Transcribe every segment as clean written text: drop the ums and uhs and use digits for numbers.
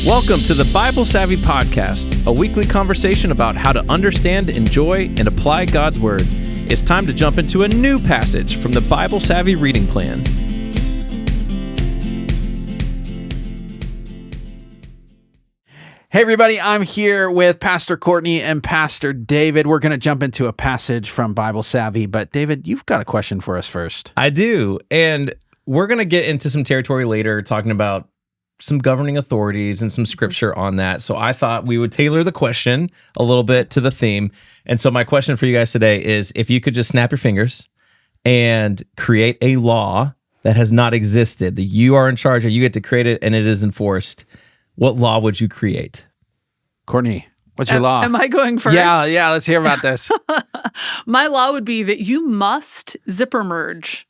Welcome to the Bible Savvy Podcast, a weekly conversation about how to understand, enjoy, and apply God's Word. It's time to jump into a new passage from the Bible Savvy reading plan. Hey everybody, I'm here with Pastor Courtney and Pastor David. We're going to jump into a passage from Bible Savvy, but David, you've got a question for us first. I do, and we're going to get into some territory later talking about some governing authorities and some scripture on that. So I thought we would tailor the question a little bit to the theme. And so my question for you guys today is, if you could just snap your fingers and create a law that has not existed, that you are in charge of, you get to create it and it is enforced, what law would you create? Courtney, what's your law? Am I going first? Yeah, let's hear about this. My law would be that you must zipper merge.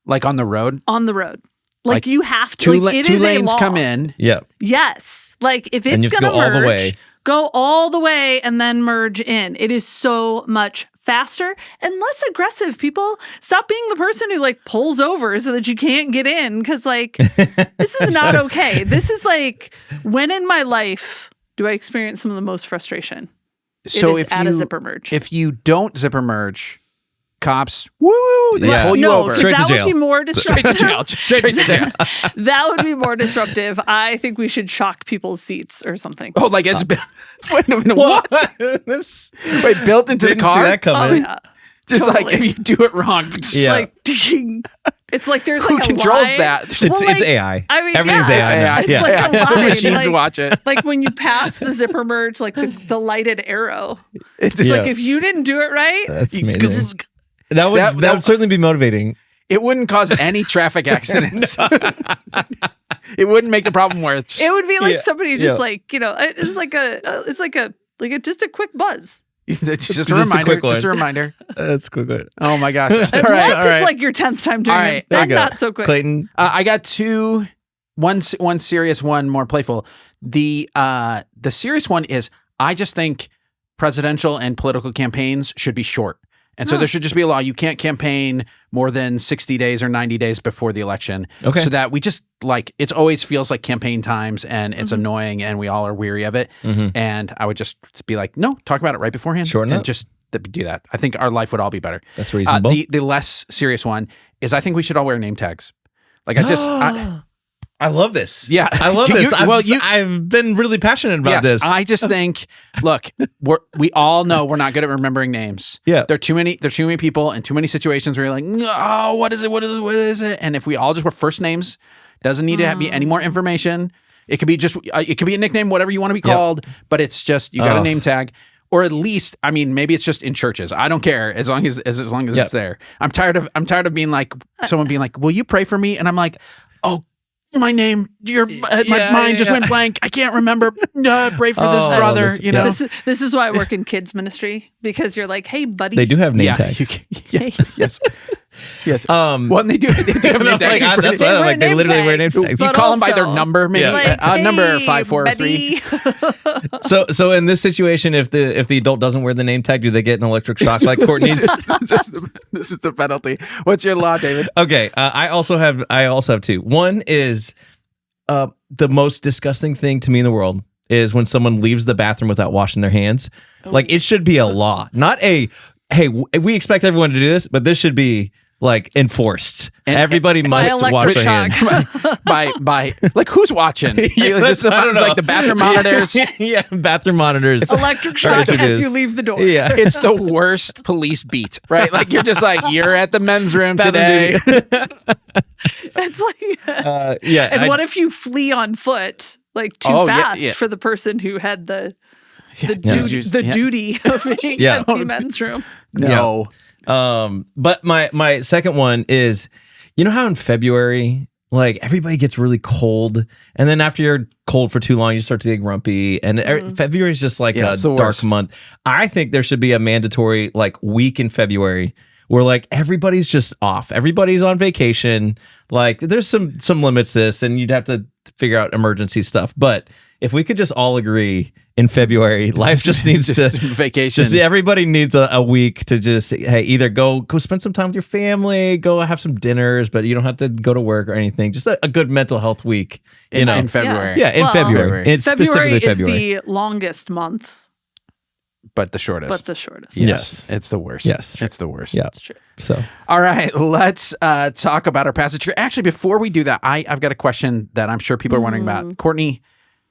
Like on the road? On the road. Like you have to. Two it is lanes a law. come in. Yeah. Yes. Like if And it's you have to going to go all the merge, way. go all the way and then merge in. It is so much faster and less aggressive. People, stop being the person who like pulls over so that you can't get in, because like this is not okay. This is like, when in my life do I experience some of the most frustration? So it is at a zipper merge. If you don't zipper merge, cops, they Yeah. pull you no, over. because Straight to that jail. would be more disruptive. Straight to jail. That would be more disruptive. I think we should shock people's seats or something. Oh, like it's wait a minute, what? Wait, built into the Didn't car? see that Oh, coming. yeah. Just totally. like if you do it wrong. Yeah. Like ding. It's like there's Who like a controls line. that? It's AI. I mean, Everything's yeah, AI. It's AI. It's Yeah. like Yeah. a The line. machines like, watch it. Like when you pass the zipper merge, like the lighted arrow. It's Yeah. Like if you didn't do it right, That's You- 'cause amazing. That would certainly be motivating. it wouldn't cause any traffic accidents. It wouldn't make the problem worse. it would be like Yeah. somebody Yeah. just like, it's like just a quick buzz. Just Just a a reminder. quick one. Just a reminder. That's quick. Oh my gosh. All Unless right. it's like your 10th time doing All right, it. there Then you go. not so quick. Clayton. I got two. One serious, one more playful. The serious one is, I just think presidential and political campaigns should be short. And so there should just be a law. You can't campaign more than 60 days or 90 days before the election. Okay. So that we just like, it always feels like campaign times and it's annoying and we all are weary of it. Mhm. And I would just be like, no, talk about it right beforehand. Shorten and it. just do that. I think our life would all be better. That's reasonable. The less serious one is, I think we should all wear name tags. Like I love this. Yeah. I love You- this. you- I've been really passionate about this. I just think, look, we all know we're not good at remembering names. Yeah. There are too many people and too many situations where you're like, oh, what is it? And if we all just were first names, doesn't need to be any more information. It could be just, it could be a nickname, whatever you want to be called, but it's just, you got a name tag. Or at least, I mean, maybe it's just in churches. I don't care as long as it's there. I'm tired of being like, someone being like, will you pray for me? And I'm like, oh, my name, my mind just went blank. I can't remember. Pray for this brother. this- You know, This is why I work in kids ministry, because you're like, hey, buddy. They do have name tags. yes. Well, and they do have No, name tags. like, You that's put it- what, like, they name literally wear name tags. tags. you But call them by their also, number, maybe like, number hey, 5403. buddy. So in this situation, if the adult doesn't wear the name tag, do they get an electric shock like Courtney's? This is the penalty. What's your law, David? Okay, I also have two. One is the most disgusting thing to me in the world is when someone leaves the bathroom without washing their hands. Like, it should be a law, not a, hey, we expect everyone to do this, but this should be like enforced. Everybody must wash their hands. by like, who's watching? Yeah, It's I don't know. like the bathroom monitors. Yeah, bathroom monitors. Electric That's shock what it as is. you leave the door. Yeah. It's the worst police beat, right? Like, you're just like, you're at the men's room today. It's like, Yeah. and what if you flee on foot, like too fast for the person who had the duty of being Yeah. in the men's room? No. But my second one is, you know how in February, like, everybody gets really cold, and then after you're cold for too long, you start to get grumpy, and February is just like Yeah, a it's the dark worst. month. I think there should be a mandatory like week in February where like everybody's just off. Everybody's on vacation. Like there's some limits to this, and you'd have to figure out emergency stuff. But if we could just all agree in February, life just needs to vacation. Just everybody needs a week to just, hey, either go spend some time with your family, go have some dinners, but you don't have to go to work or anything. Just a good mental health week, in February. Yeah, in February. It's February specifically is February. the longest month. But the shortest. Yes. It's the worst. Yes. It's the worst. Yeah. That's true. So, all right, let's talk about our passage here. Actually, before we do that, I've got a question that I'm sure people are wondering about. Courtney,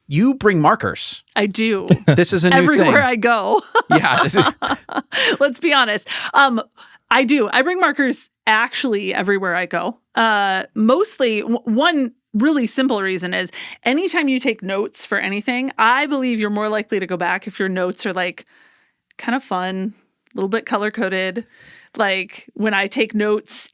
you bring markers. I do. This is a new thing. Everywhere I go. Yeah. Let's be honest. I do. I bring markers actually everywhere I go. Mostly, one really simple reason is anytime you take notes for anything, I believe you're more likely to go back if your notes are like kind of fun, a little bit color coded. Like when I take notes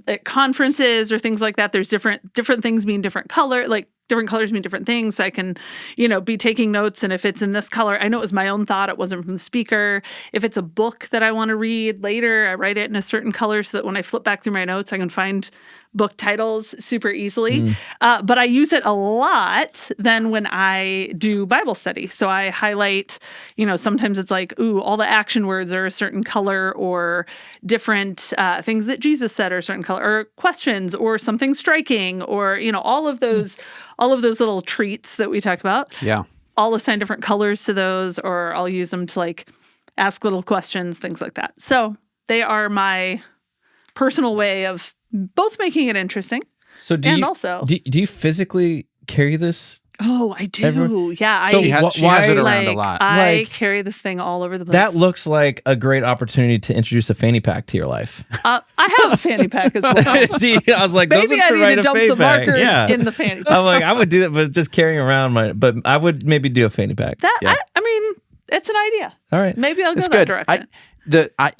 at conferences or things like that, there's different things mean different color, like different colors mean different things. So I can, be taking notes. And if it's in this color, I know it was my own thought. It wasn't from the speaker. If it's a book that I want to read later, I write it in a certain color so that when I flip back through my notes, I can find book titles super easily. But I use it a lot then when I do Bible study. So I highlight, sometimes it's like, all the action words are a certain color, or different things that Jesus said are a certain color, or questions, or something striking, or, all of those little treats that we talk about. Yeah. I'll assign different colors to those, or I'll use them to like ask little questions, things like that. So they are my personal way of both making it interesting. So do you physically carry this? Oh, I do. Yeah. So she has it around a lot. I carry this thing all over the place. That looks like a great opportunity to introduce a fanny pack to your life. I have a fanny pack as well. I was like, maybe I need to dump some markers in the fanny pack. I'm like, I would do that, but just carrying around but I would maybe do a fanny pack. I mean, it's an idea. All right. Maybe I'll go that direction.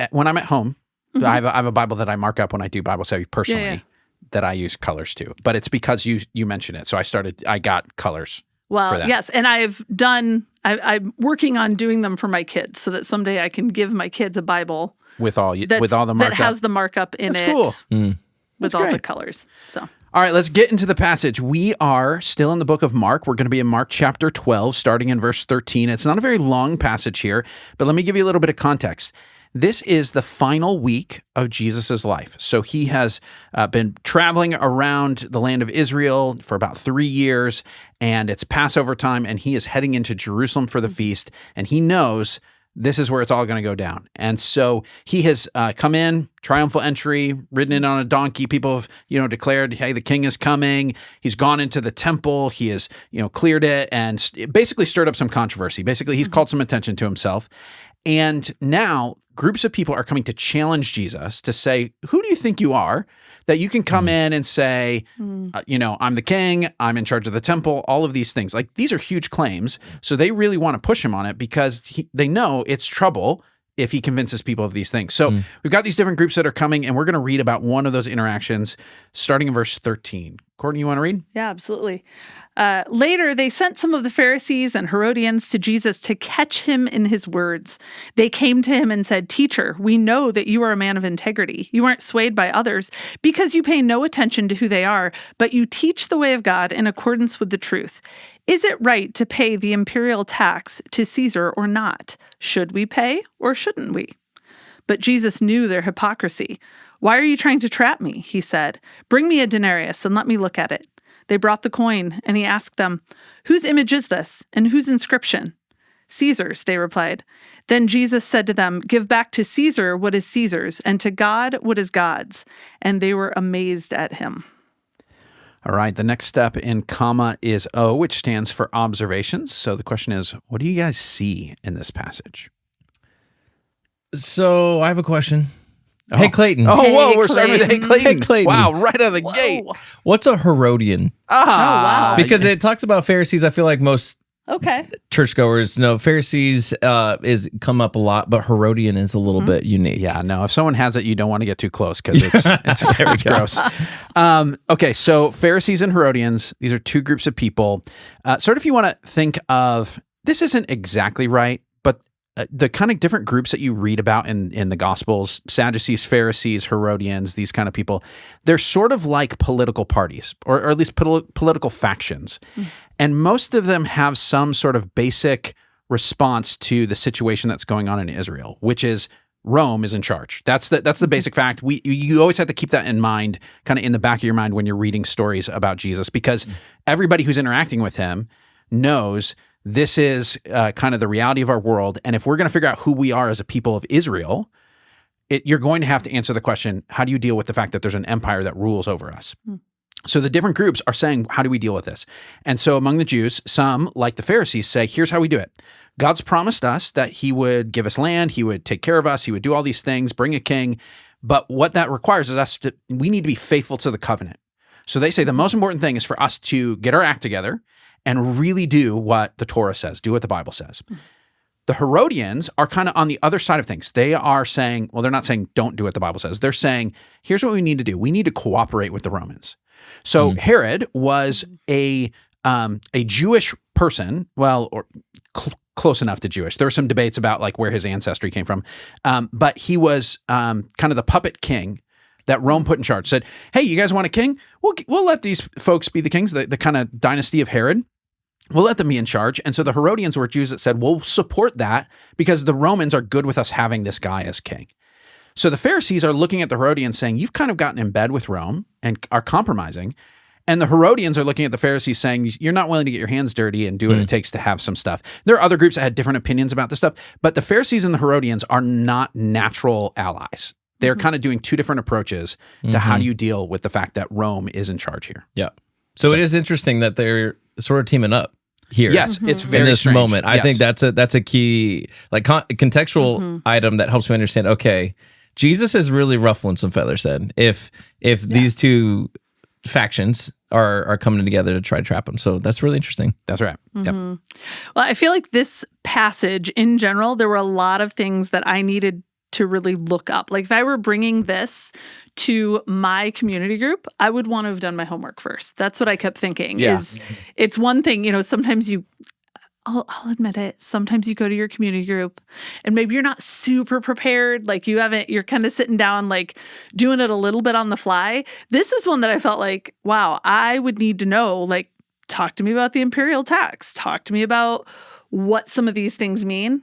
When I'm at home, I have a Bible that I mark up when I do Bible study personally that I use colors to. But it's because you mentioned it. So I got colors. Well, yes. And I'm working on doing them for my kids so that someday I can give my kids a Bible with all the markup. That has the markup in That's it. Cool. With all the colors. So. All right, let's get into the passage. We are still in the book of Mark. We're going to be in Mark chapter 12, starting in verse 13. It's not a very long passage here, but let me give you a little bit of context. This is the final week of Jesus' life. So he has been traveling around the land of Israel for about 3 years, and it's Passover time, and he is heading into Jerusalem for the feast, and he knows this is where it's all going to go down. And so he has come in, triumphal entry, ridden in on a donkey. People have, declared, hey, the king is coming. He's gone into the temple. He has, cleared it and basically stirred up some controversy. Basically, he's called some attention to himself. And now groups of people are coming to challenge Jesus to say, who do you think you are that you can come in and say, I'm the king, I'm in charge of the temple, all of these things. Like, these are huge claims. So they really want to push him on it because they know it's trouble if he convinces people of these things. So we've got these different groups that are coming, and we're going to read about one of those interactions starting in verse 13. Courtney, you want to read? Yeah, absolutely. Later, they sent some of the Pharisees and Herodians to Jesus to catch him in his words. They came to him and said, "Teacher, we know that you are a man of integrity. You aren't swayed by others because you pay no attention to who they are, but you teach the way of God in accordance with the truth. Is it right to pay the imperial tax to Caesar or not? Should we pay or shouldn't we?" But Jesus knew their hypocrisy. "Why are you trying to trap me?" he said. "Bring me a denarius and let me look at it." They brought the coin, and he asked them, "Whose image is this, and whose inscription?" "Caesar's," they replied. Then Jesus said to them, "Give back to Caesar what is Caesar's, and to God what is God's." And they were amazed at him. All right, the next step in comma is O, which stands for observations. So the question is, what do you guys see in this passage? So I have a question. Hey, Clayton. Oh, Hey, whoa, we're starting with Clayton. Hey, Clayton. Hey, Clayton. Wow, right out of the gate. What's a Herodian? wow. Because it talks about Pharisees. I feel like most Okay. churchgoers know Pharisees is come up a lot, but Herodian is a little bit unique. Yeah, no, if someone has it, you don't want to get too close because it's gross. Okay, so Pharisees and Herodians, these are two groups of people. Sort of if you want to think of, this isn't exactly right, but the kind of different groups that you read about in the Gospels, Sadducees, Pharisees, Herodians, these kind of people, they're sort of like political parties, or at least political factions. And most of them have some sort of basic response to the situation that's going on in Israel, which is Rome is in charge. That's the basic fact. You always have to keep that in mind, kind of in the back of your mind when you're reading stories about Jesus, because everybody who's interacting with him knows this is kind of the reality of our world. And if we're going to figure out who we are as a people of Israel, you're going to have to answer the question, how do you deal with the fact that there's an empire that rules over us? So the different groups are saying, how do we deal with this? And so among the Jews, some, like the Pharisees, say, here's how we do it. God's promised us that he would give us land, he would take care of us, he would do all these things, bring a king. But what that requires is we need to be faithful to the covenant. So they say the most important thing is for us to get our act together and really do what the Torah says, do what the Bible says. The Herodians are kind of on the other side of things. They are saying, well, they're not saying don't do what the Bible says. They're saying, here's what we need to do. We need to cooperate with the Romans. So Herod was a Jewish person, well, or close enough to Jewish. There were some debates about like where his ancestry came from, but he was kind of the puppet king that Rome put in charge. Said, hey, you guys want a king? We'll let these folks be the kings, the kind of dynasty of Herod. We'll let them be in charge. And so the Herodians were Jews that said, we'll support that because the Romans are good with us having this guy as king. So the Pharisees are looking at the Herodians saying, you've kind of gotten in bed with Rome and are compromising. And the Herodians are looking at the Pharisees saying, you're not willing to get your hands dirty and do what it takes to have some stuff. There are other groups that had different opinions about this stuff, but the Pharisees and the Herodians are not natural allies. They're kind of doing two different approaches to how do you deal with the fact that Rome is in charge here. Yeah. So it is interesting that they're sort of teaming up here. Yes, it's very in this strange. moment. I think that's a key, like contextual item that helps me understand. Okay, Jesus is really ruffling some feathers. Then, if these two factions are coming together to try to trap him, so that's really interesting. That's right. Yep. Well, I feel like this passage in general, there were a lot of things that I needed to really look up. Like if I were bringing this to my community group, I would want to have done my homework first. That's what I kept thinking. Is it's one thing, sometimes I'll admit it, sometimes you go to your community group and maybe you're not super prepared, like you're kind of sitting down, like doing it a little bit on the fly. This is one that I felt like, wow, I would need to know, like, talk to me about the imperial tax, talk to me about what some of these things mean.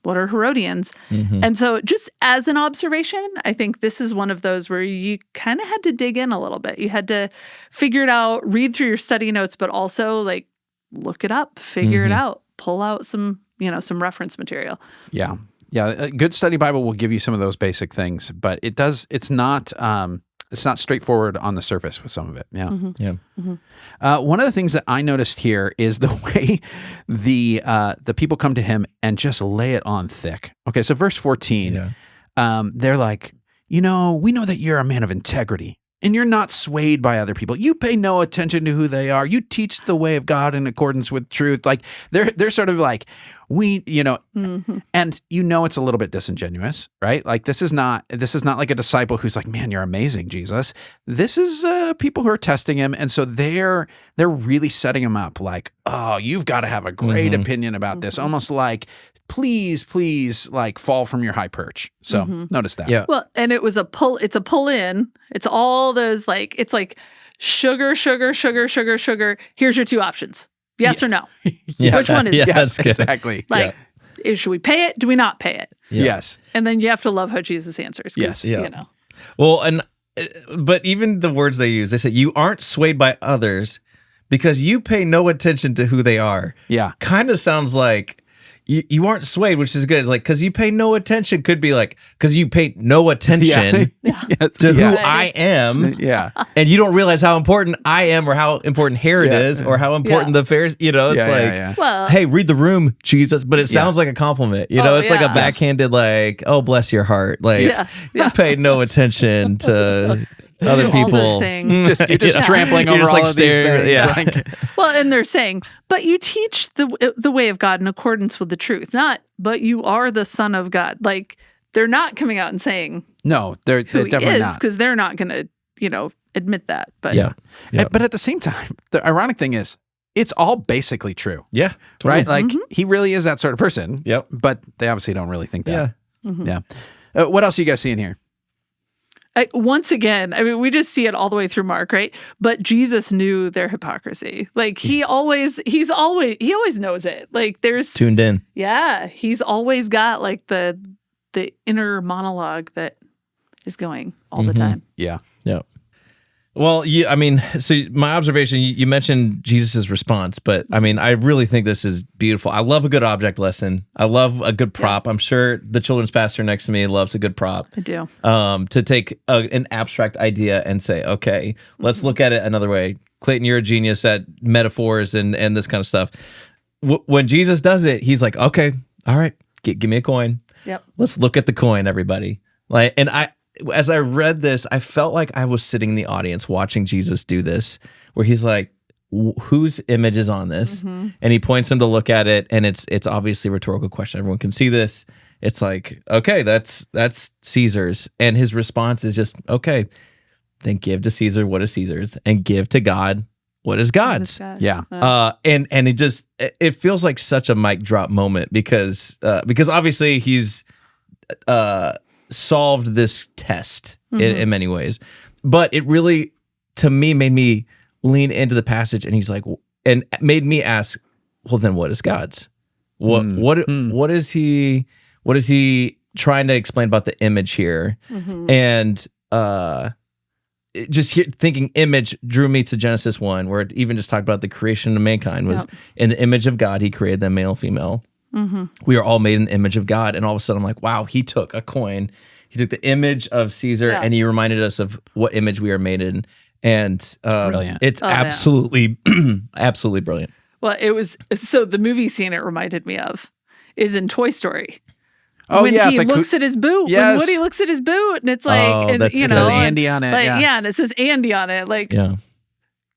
What are Herodians? And so just as an observation, I think this is one of those where you kind of had to dig in a little bit. You had to figure it out, read through your study notes, but also like look it up, figure it out, pull out some reference material. Yeah. Yeah. A good study Bible will give you some of those basic things, but it's not straightforward on the surface with some of it. Yeah. One of the things that I noticed here is the way the people come to him and just lay it on thick. Okay, so verse 14, they're like, we know that you're a man of integrity and you're not swayed by other people. You pay no attention to who they are. You teach the way of God in accordance with truth. Like they're sort of like, and it's a little bit disingenuous, right? Like this is not like a disciple who's like, man, you're amazing, Jesus. This is people who are testing him. And so they're really setting him up like, oh, you've got to have a great opinion about this. Almost like, please, like fall from your high perch. So notice that. Yeah. Well, and it's a pull in. It's all those like, it's like sugar. Here's your two options. Yes or no? Which one is it? Yes, exactly. Like, should we pay it? Do we not pay it? Yeah. Yes. And then you have to love how Jesus answers. Yes. Well, but even the words they use, they say, you aren't swayed by others because you pay no attention to who they are. Yeah. Kind of sounds like you aren't swayed, which is good. Like, because you pay no attention could be like, because you pay no attention to who I am. Yeah. And you don't realize how important I am or how important Herod is or how important the Pharisees, it's Well, hey, read the room, Jesus. But it sounds like a compliment. It's like a backhanded, like, oh, bless your heart. Like, you pay no attention to other people. You're just trampling over all of these things. Yeah. Well, and they're saying, but you teach the way of God in accordance with the truth, not, but you are the Son of God. Like, they're not coming out and saying, no, they're definitely not, because they're not going to, admit that. But yeah. But at the same time, the ironic thing is, it's all basically true. Yeah. Right? Like he really is that sort of person. Yep. But they obviously don't really think that. Yeah. Yeah. What else are you guys seeing here? Once again, I mean, we just see it all the way through Mark, right? But Jesus knew their hypocrisy. Like he always knows it. Like there's tuned in. Yeah. He's always got like the inner monologue that is going all the time. Yeah. Yep. Well, I mean, so my observation, you mentioned Jesus' response, but I mean, I really think this is beautiful. I love a good object lesson. I love a good prop. I'm sure the children's pastor next to me loves a good prop. I do. To take an abstract idea and say, okay, let's look at it another way. Clayton, you're a genius at metaphors and this kind of stuff. When Jesus does it, he's like, okay, all right, give me a coin. Yep. Let's look at the coin, everybody. As I read this, I felt like I was sitting in the audience watching Jesus do this, where he's like, whose image is on this? And he points them to look at it, and it's obviously a rhetorical question. Everyone can see this. It's like, okay, that's Caesar's. And his response is just, okay, then give to Caesar what is Caesar's, and give to God what is God's. Yeah. And it feels like such a mic drop moment because obviously he's solved this test in many ways, but it really, to me, made me lean into the passage, and he's like, and made me ask, well, then what is God's? What is he trying to explain about the image here? And thinking image drew me to Genesis 1, where it even just talked about the creation of mankind was in the image of God, he created them male and female. We are all made in the image of God. And all of a sudden I'm like, wow, he took a coin. He took the image of Caesar and he reminded us of what image we are made in. And it's brilliant. It's absolutely, absolutely brilliant. Well, so the movie scene it reminded me of is in Toy Story. Oh, when yeah. he looks at his boot. Yes. When Woody looks at his boot, and it's like, it says Andy on it. Like, and it says Andy on it. Like,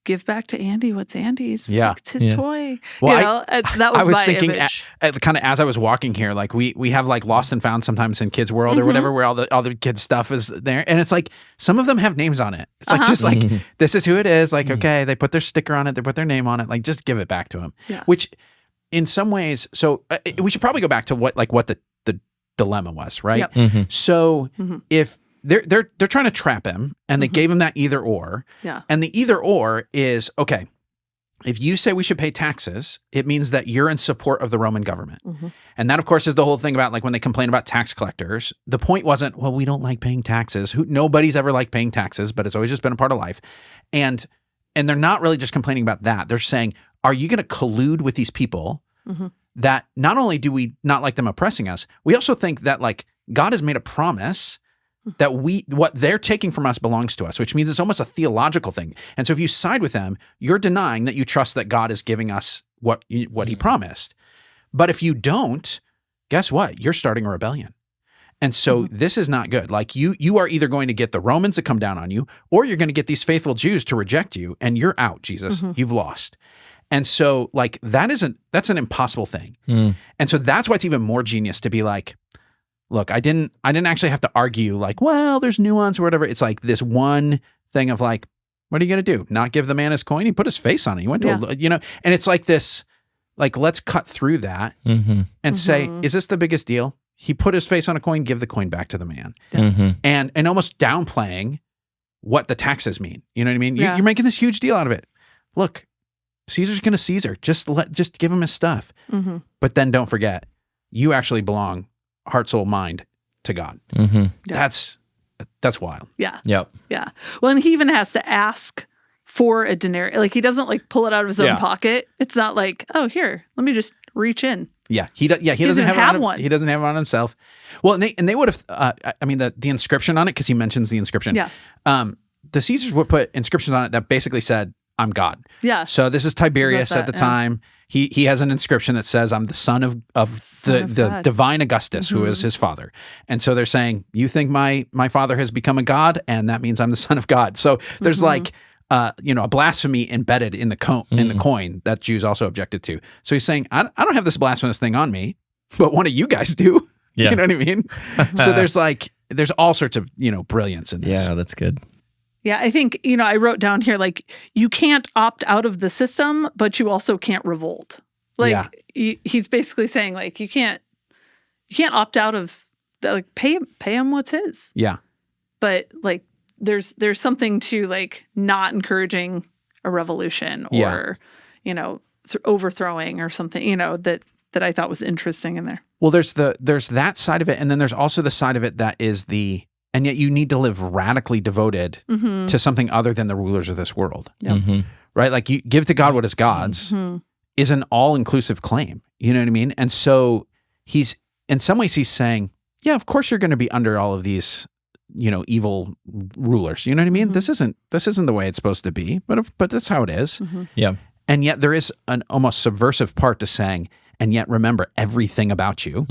give back to Andy what's Andy's. Yeah. Like, it's his toy. Well, that was I was my thinking, image. kind of as I was walking here, like we have like Lost and Found sometimes in Kids World or whatever, where all the kids stuff is there, and it's like some of them have names on it. It's like just like this is who it is. Like okay, they put their sticker on it, they put their name on it. Like just give it back to them. Yeah. Which, in some ways, so we should probably go back to what the dilemma was, right? Yep. So if they're trying to trap him, and they gave him that either or. Yeah. And the either or is, okay, if you say we should pay taxes, it means that you're in support of the Roman government. And that, of course, is the whole thing about like when they complain about tax collectors. The point wasn't, well, we don't like paying taxes. Nobody's ever liked paying taxes, but it's always just been a part of life. And they're not really just complaining about that. They're saying, are you going to collude with these people that not only do we not like them oppressing us, we also think that like God has made a promise that what they're taking from us belongs to us, which means it's almost a theological thing. And so if you side with them, you're denying that you trust that God is giving us what he promised. But if you don't, guess what? You're starting a rebellion. And so this is not good. Like you are either going to get the Romans to come down on you, or you're going to get these faithful Jews to reject you, and you're out, Jesus. You've lost. And so like that's an impossible thing. And so that's why it's even more genius to be like, look, I didn't actually have to argue like, well, there's nuance or whatever. It's like this one thing of like, what are you going to do? Not give the man his coin? He put his face on it. He went to, and it's like this, like, let's cut through that and say, is this the biggest deal? He put his face on a coin, give the coin back to the man. And almost downplaying what the taxes mean. You know what I mean? You're making this huge deal out of it. Look, Caesar's going to Caesar. Just give him his stuff. But then don't forget, you actually belong heart, soul, mind to God. That's wild. Yeah. Yep. Yeah. Well, and he even has to ask for a denarius. Like he doesn't like pull it out of his own pocket. It's not like, oh, here, let me just reach in. Yeah. He doesn't have one. He doesn't have it on himself. Well, and they would have, the inscription on it, because he mentions the inscription. Yeah. The Caesars would put inscriptions on it that basically said, I'm God. Yeah. So this is Tiberius at the time. He has an inscription that says, I'm the son of the divine Augustus, who is his father. And so they're saying, you think my father has become a god, and that means I'm the son of God. So there's like, a blasphemy embedded in the coin that Jews also objected to. So he's saying, I don't have this blasphemous thing on me, but one of you guys do. Yeah. You know what I mean? So there's all sorts of, brilliance in this. Yeah, that's good. Yeah, I think, I wrote down here, like, you can't opt out of the system, but you also can't revolt. Like, he's basically saying, like, you can't opt out of, like, pay him what's his. Yeah. But, like, there's something to, like, not encouraging a revolution or, overthrowing or something, that I thought was interesting in there. Well, there's that side of it, and then there's also the side of it that is and yet you need to live radically devoted to something other than the rulers of this world. Yep. Right? Like, you give to God what is God's is an all-inclusive claim. You know what I mean? And so in some ways he's saying, yeah, of course you're going to be under all of these, evil rulers. You know what I mean? This isn't the way it's supposed to be, but that's how it is. Yeah. And yet there is an almost subversive part to saying, and yet remember, everything about you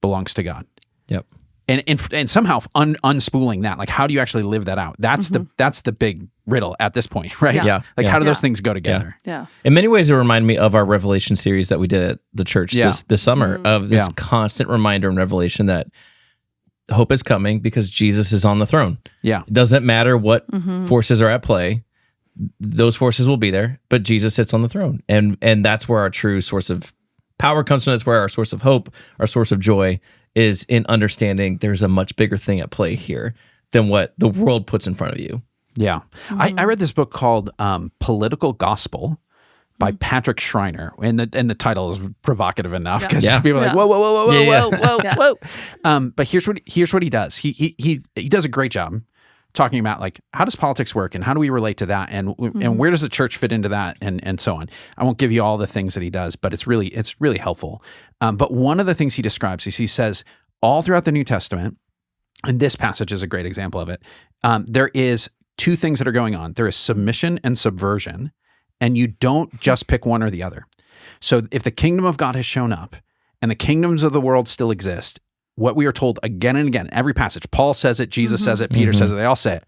belongs to God. Yep. And somehow unspooling that, like, how do you actually live that out? That's the big riddle at this point, right? Yeah. Like, how do those things go together? Yeah. In many ways, it reminded me of our Revelation series that we did at the church this summer, of this constant reminder and revelation that hope is coming because Jesus is on the throne. Yeah. It doesn't matter what forces are at play. Those forces will be there, but Jesus sits on the throne. And that's where our true source of power comes from. That's where our source of hope, our source of joy is, in understanding there's a much bigger thing at play here than what the world puts in front of you. Yeah. I read this book called Political Gospel by Patrick Schreiner, and the title is provocative enough because people are like, whoa. But here's what he does. He does a great job talking about, like, how does politics work and how do we relate to that, and where does the church fit into that, and so on. I won't give you all the things that he does, but it's really helpful. But one of the things he describes is, he says, all throughout the New Testament, and this passage is a great example of it, there is two things that are going on. There is submission and subversion, and you don't just pick one or the other. So if the kingdom of God has shown up and the kingdoms of the world still exist, what we are told again and again, every passage, Paul says it, Jesus says it, Peter says it, they all say it,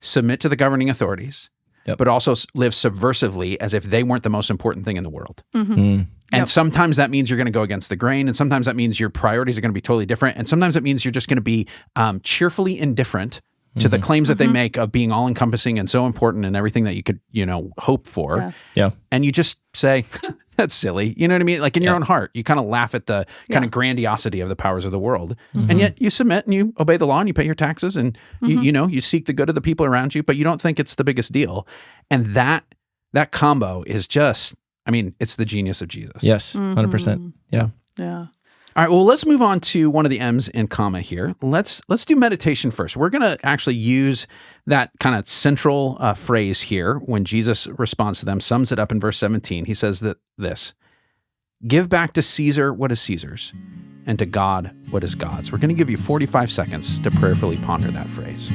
submit to the governing authorities, but also live subversively as if they weren't the most important thing in the world. And sometimes that means you're going to go against the grain, and sometimes that means your priorities are going to be totally different, and sometimes it means you're just going to be cheerfully indifferent to the claims that they make of being all-encompassing and so important and everything that you could, hope for. Yeah. And you just say, that's silly. You know what I mean? Like, in your own heart, you kind of laugh at the kind of grandiosity of the powers of the world. And yet you submit and you obey the law and you pay your taxes and you seek the good of the people around you, but you don't think it's the biggest deal. And that combo is just, it's the genius of Jesus. Yes, 100%. Yeah. Yeah. All right, well, let's move on to one of the M's in comma here. Let's do meditation first. We're going to actually use that kind of central phrase here when Jesus responds to them, sums it up in verse 17. He says this, give back to Caesar what is Caesar's, and to God what is God's. We're going to give you 45 seconds to prayerfully ponder that phrase.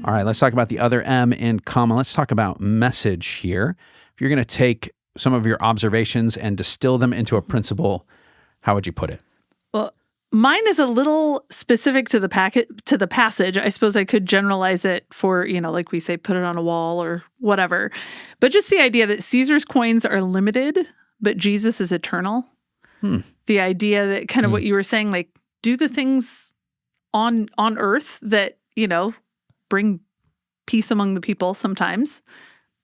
All right, let's talk about the other M in comma. Let's talk about message here. If you're going to take some of your observations and distill them into a principle, how would you put it? Well, mine is a little specific to the passage. I suppose I could generalize it for, like we say, put it on a wall or whatever. But just the idea that Caesar's coins are limited, but Jesus is eternal. The idea that kind of what you were saying, like, do the things on earth that, bring peace among the people sometimes,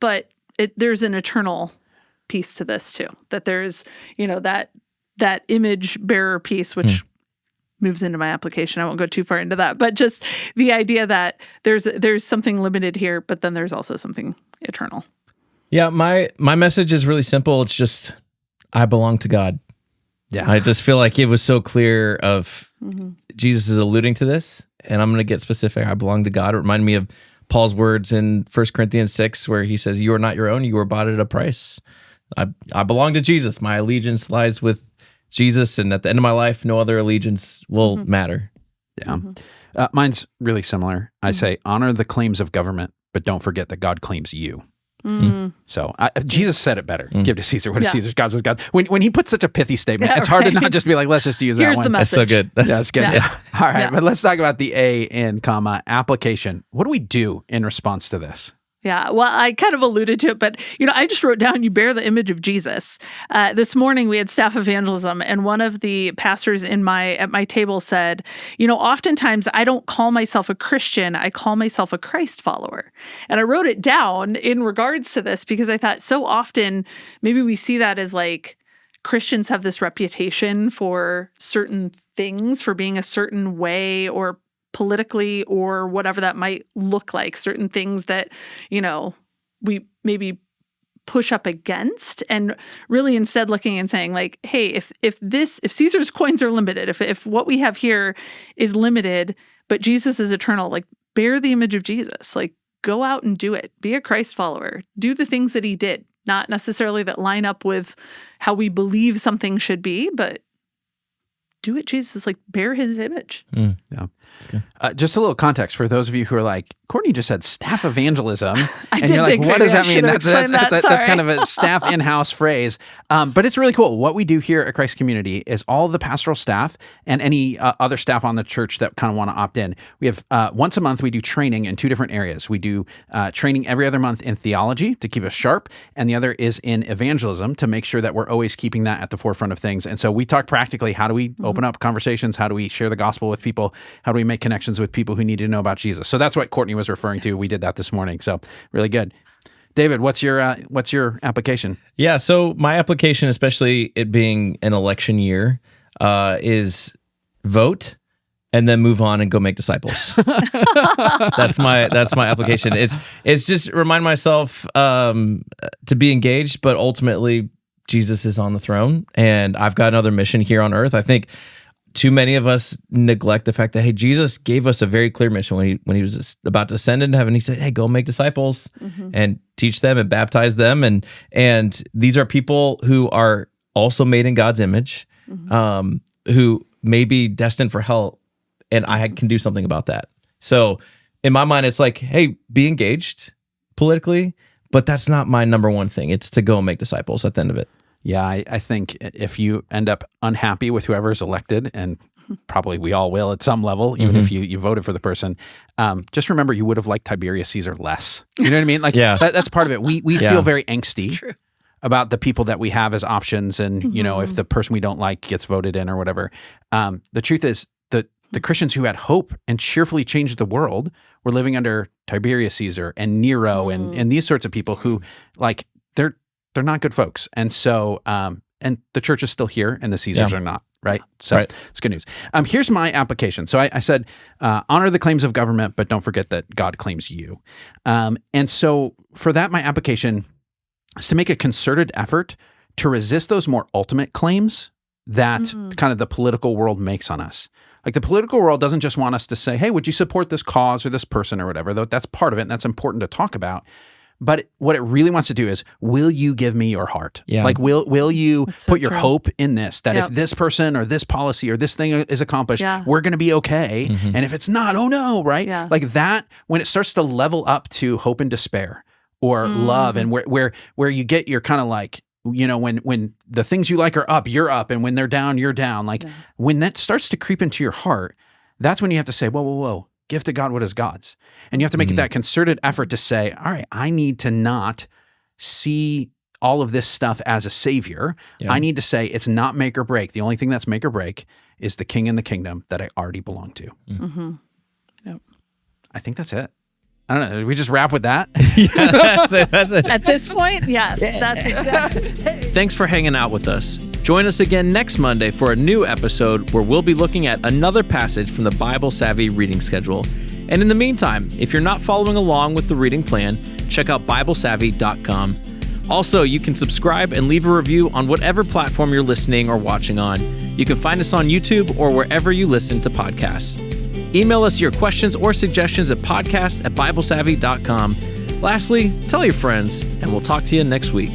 but there's an eternal piece to this too. That there's, that image bearer piece, which moves into my application. I won't go too far into that, but just the idea that there's something limited here, but then there's also something eternal. Yeah, my message is really simple. It's just, I belong to God. Yeah, I just feel like it was so clear of Jesus is alluding to this, and I'm going to get specific. I belong to God. It reminded me of Paul's words in 1 Corinthians 6, where he says, "You are not your own, you were bought at a price." I belong to Jesus. My allegiance lies with Jesus, and at the end of my life, no other allegiance will matter. Yeah. Mine's really similar. I say, honor the claims of government, but don't forget that God claims you. So Jesus said it better. Give to Caesar what is Caesar's, God's what God. When he puts such a pithy statement, it's hard to not just be like, let's just use that Here's one. the message. That's so good. That's good. Yeah. All right, but let's talk about the A in comma application. What do we do in response to this? Yeah, well, I kind of alluded to it, but I just wrote down, you bear the image of Jesus. This morning we had staff evangelism, and one of the pastors at my table said, oftentimes I don't call myself a Christian, I call myself a Christ follower. And I wrote it down in regards to this because I thought so often maybe we see that as like Christians have this reputation for certain things, for being a certain way or politically or whatever that might look like, certain things that, we maybe push up against, and really instead looking and saying like, hey, if Caesar's coins are limited, if what we have here is limited, but Jesus is eternal, like bear the image of Jesus, like go out and do it, be a Christ follower, do the things that he did, not necessarily that line up with how we believe something should be, but do it, Jesus, like bear his image. Yeah. That's good. Just a little context for those of you who are like, Courtney just said staff evangelism. And you're like, what does that mean? That's kind of a staff in-house phrase. But it's really cool. What we do here at Christ Community is all of the pastoral staff and any other staff on the church that kind of want to opt in. We have once a month, we do training in two different areas. We do training every other month in theology to keep us sharp. And the other is in evangelism to make sure that we're always keeping that at the forefront of things. And so we talk practically, how do we open up conversations? How do we share the gospel with people? How do we make connections with people who need to know about Jesus? So that's what Courtney was referring to. We did that this morning. So really good. David, what's your application? Yeah, so my application, especially it being an election year, is vote and then move on and go make disciples. That's my application. It's just remind myself to be engaged, but ultimately Jesus is on the throne, and I've got another mission here on earth. I think too many of us neglect the fact that, hey, Jesus gave us a very clear mission when he was about to ascend into heaven. He said, hey, go make disciples and teach them and baptize them. And these are people who are also made in God's image, who may be destined for hell, and I can do something about that. So in my mind, it's like, hey, be engaged politically, but that's not my number one thing. It's to go and make disciples at the end of it. Yeah, I think if you end up unhappy with whoever's elected, and probably we all will at some level, even if you voted for the person, just remember you would have liked Tiberius Caesar less. You know what I mean? Like, that's part of it. We feel very angsty about the people that we have as options, and if the person we don't like gets voted in or whatever. The truth is that the Christians who had hope and cheerfully changed the world were living under Tiberius Caesar and Nero and these sorts of people who, like, they're not good folks. And so, and the church is still here and the Caesars are not, right? So it's good news. Here's my application. So I said, honor the claims of government, but don't forget that God claims you. And so for that, my application is to make a concerted effort to resist those more ultimate claims that kind of the political world makes on us. Like, the political world doesn't just want us to say, hey, would you support this cause or this person or whatever, though that's part of it and that's important to talk about. But what it really wants to do is, will you give me your heart? Yeah. Like, will you put your hope in this, that if this person or this policy or this thing is accomplished, we're going to be okay. And if it's not, oh no, right? Yeah. Like that, when it starts to level up to hope and despair or love, and where you get your kind of like, when the things you like are up, you're up. And when they're down, you're down. Like when that starts to creep into your heart, that's when you have to say, whoa. Give to God what is God's. And you have to make that concerted effort to say, all right, I need to not see all of this stuff as a savior. Yeah. I need to say it's not make or break. The only thing that's make or break is the king and the kingdom that I already belong to. Yep. I think that's it. I don't know. Did we just wrap with that? That's it. At this point, yes, that's exactly. Thanks for hanging out with us. Join us again next Monday for a new episode where we'll be looking at another passage from the Bible Savvy reading schedule. And in the meantime, if you're not following along with the reading plan, check out BibleSavvy.com. Also, you can subscribe and leave a review on whatever platform you're listening or watching on. You can find us on YouTube or wherever you listen to podcasts. Email us your questions or suggestions at podcast@BibleSavvy.com. Lastly, tell your friends, and we'll talk to you next week.